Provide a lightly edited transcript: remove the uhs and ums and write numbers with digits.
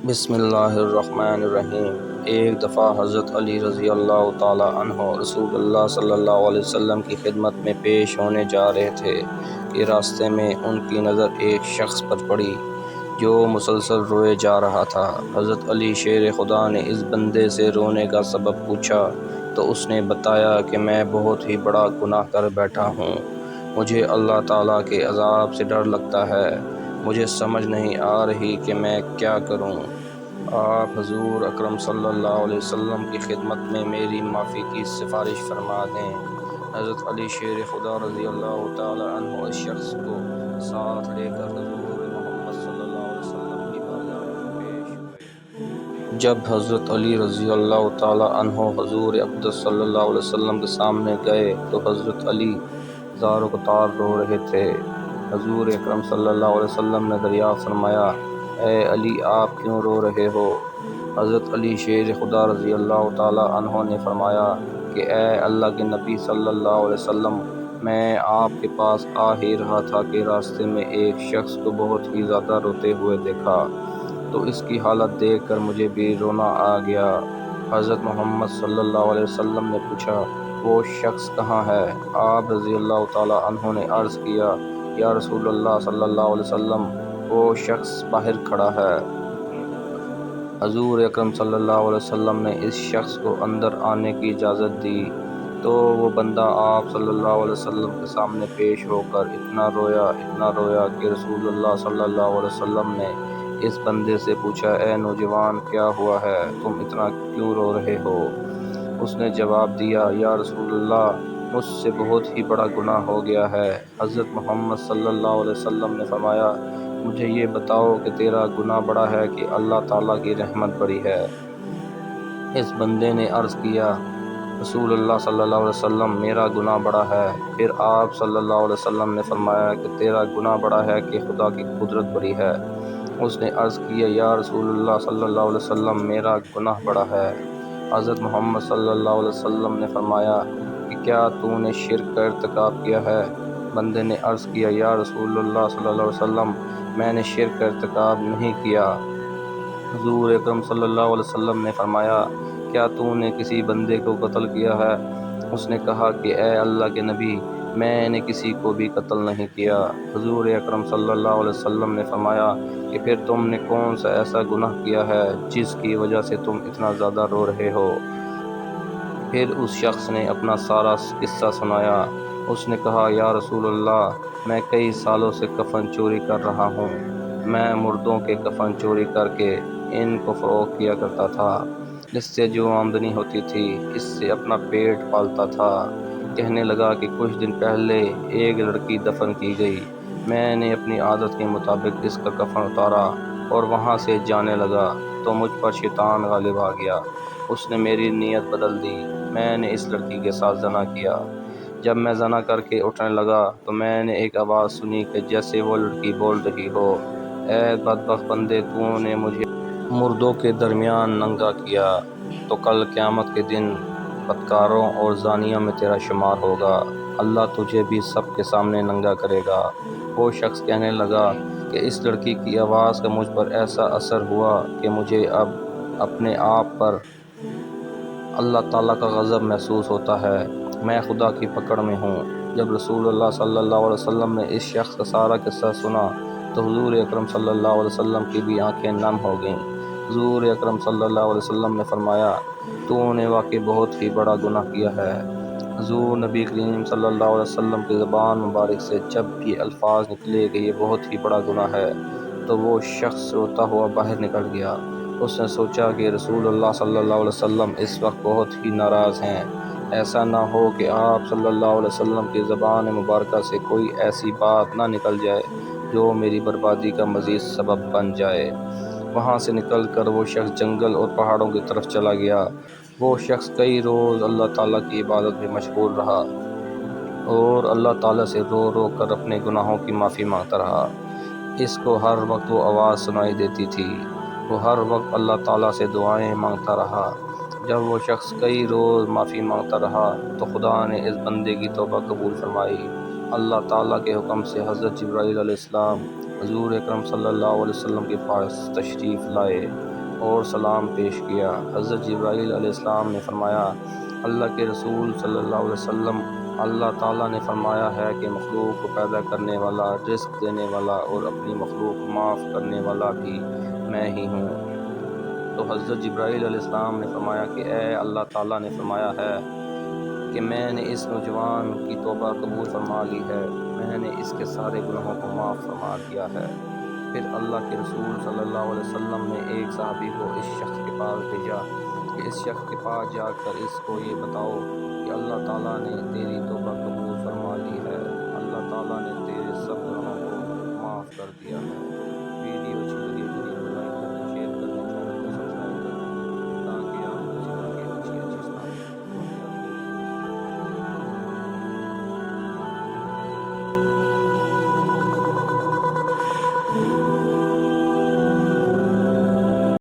بسم اللہ الرحمن الرحیم۔ ایک دفعہ حضرت علی رضی اللہ تعالیٰ عنہ رسول اللہ صلی اللہ علیہ وسلم کی خدمت میں پیش ہونے جا رہے تھے کہ راستے میں ان کی نظر ایک شخص پر پڑی جو مسلسل روئے جا رہا تھا۔ حضرت علی شیر خدا نے اس بندے سے رونے کا سبب پوچھا تو اس نے بتایا کہ میں بہت ہی بڑا گناہ کر بیٹھا ہوں، مجھے اللہ تعالیٰ کے عذاب سے ڈر لگتا ہے، مجھے سمجھ نہیں آ رہی کہ میں کیا کروں۔ آپ حضور اکرم صلی اللہ علیہ وسلم کی خدمت میں میری معافی کی سفارش فرما دیں۔ حضرت علی شیر خدا رضی اللہ تعالیٰ عنہ اس شخص کو ساتھ لے کر حضور محمد صلی اللہ علیہ وسلم کی بارگاہ میں پیش ہوئے۔ جب حضرت علی رضی اللہ تعالیٰ عنہ حضور اقدس صلی اللہ علیہ وسلم کے سامنے گئے تو حضرت علی زار و قطار رو رہے تھے۔ حضور اکرم صلی اللہ علیہ وسلم نے دریافت فرمایا، اے علی آپ کیوں رو رہے ہو؟ حضرت علی شیر خدا رضی اللہ تعالیٰ عنہ نے فرمایا کہ اے اللہ کے نبی صلی اللہ علیہ وسلم، میں آپ کے پاس آ ہی رہا تھا کہ راستے میں ایک شخص کو بہت ہی زیادہ روتے ہوئے دیکھا تو اس کی حالت دیکھ کر مجھے بھی رونا آ گیا۔ حضرت محمد صلی اللہ علیہ وسلم نے پوچھا، وہ شخص کہاں ہے؟ آپ رضی اللہ تعالیٰ عنہ نے عرض کیا، یا رسول اللہ صلی اللہ علیہ وسلم، وہ شخص باہر کھڑا ہے۔ حضور اکرم صلی اللہ علیہ وسلم نے اس شخص کو اندر آنے کی اجازت دی تو وہ بندہ آپ صلی اللہ علیہ وسلم کے سامنے پیش ہو کر اتنا رویا کہ رسول اللہ صلی اللہ علیہ وسلم نے اس بندے سے پوچھا، اے نوجوان کیا ہوا ہے، تم اتنا کیوں رو رہے ہو؟ اس نے جواب دیا، یا رسول اللہ، مجھ سے بہت ہی بڑا گناہ ہو گیا ہے۔ حضرت محمد صلی اللہ علیہ وسلم نے فرمایا، مجھے یہ بتاؤ کہ تیرا گناہ بڑا ہے کہ اللہ تعالیٰ کی رحمت بڑی ہے؟ اس بندے نے عرض کیا، رسول اللہ صلی اللہ علیہ وسلم، میرا گناہ بڑا ہے۔ پھر آپ صلی اللہ علیہ وسلم نے فرمایا کہ تیرا گناہ بڑا ہے کہ خدا کی قدرت بڑی ہے۔ اس نے عرض کیا، یا رسول اللہ صلی اللہ علیہ وسلم، میرا گناہ بڑا ہے۔ حضرت محمد صلی اللہ علیہ وسلم نے فرمایا کہ کیا تو نے شرک کا ارتکاب کیا ہے؟ بندے نے عرض کیا، یا رسول اللہ صلی اللہ علیہ وسلم، میں نے شرک کا ارتکاب نہیں کیا۔ حضور اکرم صلی اللہ علیہ وسلم نے فرمایا، کیا تو نے کسی بندے کو قتل کیا ہے؟ اس نے کہا کہ اے اللہ کے نبی، میں نے کسی کو بھی قتل نہیں کیا۔ حضور اکرم صلی اللہ علیہ وسلم نے فرمایا کہ پھر تم نے کون سا ایسا گناہ کیا ہے جس کی وجہ سے تم اتنا زیادہ رو رہے ہو؟ پھر اس شخص نے اپنا سارا قصہ سنایا۔ اس نے کہا، یا رسول اللہ، میں کئی سالوں سے کفن چوری کر رہا ہوں، میں مردوں کے کفن چوری کر کے ان کو فروخت کیا کرتا تھا، اس سے جو آمدنی ہوتی تھی اس سے اپنا پیٹ پالتا تھا۔ کہنے لگا کہ کچھ دن پہلے ایک لڑکی دفن کی گئی، میں نے اپنی عادت کے مطابق اس کا کفن اتارا اور وہاں سے جانے لگا تو مجھ پر شیطان غالب آ گیا، اس نے میری نیت بدل دی، میں نے اس لڑکی کے ساتھ زنا کیا۔ جب میں زنا کر کے اٹھنے لگا تو میں نے ایک آواز سنی کہ جیسے وہ لڑکی بول رہی ہو، اے بدبخت بندے، تو نے مجھے مردوں کے درمیان ننگا کیا تو کل قیامت کے دن بدکاروں اور زانیوں میں تیرا شمار ہوگا، اللہ تجھے بھی سب کے سامنے ننگا کرے گا۔ وہ شخص کہنے لگا کہ اس لڑکی کی آواز کا مجھ پر ایسا اثر ہوا کہ مجھے اب اپنے آپ پر اللہ تعالیٰ کا غضب محسوس ہوتا ہے، میں خدا کی پکڑ میں ہوں۔ جب رسول اللہ صلی اللہ علیہ وسلم نے اس شخص کا سارا قصہ سنا تو حضور اکرم صلی اللہ علیہ وسلم کی بھی آنکھیں نم ہو گئیں۔ حضور اکرم صلی اللہ علیہ وسلم نے فرمایا، تو نے واقعی بہت ہی بڑا گناہ کیا ہے۔ حضور نبی کریم صلی اللہ علیہ وسلم کی زبان مبارک سے جب یہ الفاظ نکلے کہ یہ بہت ہی بڑا گناہ ہے تو وہ شخص روتا ہوا باہر نکل گیا۔ اس نے سوچا کہ رسول اللہ صلی اللہ علیہ وسلم اس وقت بہت ہی ناراض ہیں، ایسا نہ ہو کہ آپ صلی اللہ علیہ وسلم کی زبان مبارکہ سے کوئی ایسی بات نہ نکل جائے جو میری بربادی کا مزید سبب بن جائے۔ وہاں سے نکل کر وہ شخص جنگل اور پہاڑوں کی طرف چلا گیا۔ وہ شخص کئی روز اللہ تعالیٰ کی عبادت میں مشغول رہا اور اللہ تعالیٰ سے رو رو کر اپنے گناہوں کی معافی مانگتا رہا۔ اس کو ہر وقت وہ آواز سنائی دیتی تھی، وہ ہر وقت اللہ تعالیٰ سے دعائیں مانگتا رہا۔ جب وہ شخص کئی روز معافی مانگتا رہا تو خدا نے اس بندے کی توبہ قبول فرمائی۔ اللہ تعالیٰ کے حکم سے حضرت جبرائیل علیہ السلام حضور اکرم صلی اللہ علیہ وسلم کے پاس تشریف لائے اور سلام پیش کیا۔ حضرت جبرائیل علیہ السلام نے فرمایا، اللہ کے رسول صلی اللہ علیہ وسلم، اللہ تعالیٰ نے فرمایا ہے کہ مخلوق کو پیدا کرنے والا، رزق دینے والا اور اپنی مخلوق کو معاف کرنے والا بھی میں ہی ہوں۔ تو حضرت جبرائیل علیہ السلام نے فرمایا کہ اے اللہ تعالیٰ نے فرمایا ہے کہ میں نے اس نوجوان کی توبہ قبول فرما لی ہے، میں نے اس کے سارے گناہوں کو معاف فرما دیا ہے۔ پھر اللہ کے رسول صلی اللہ علیہ وسلم نے ایک صحابی کو اس شخص کے پاس بھیجا کہ اس شخص کے پاس جا کر اس کو یہ بتاؤ کہ اللہ تعالیٰ نے تیری توبہ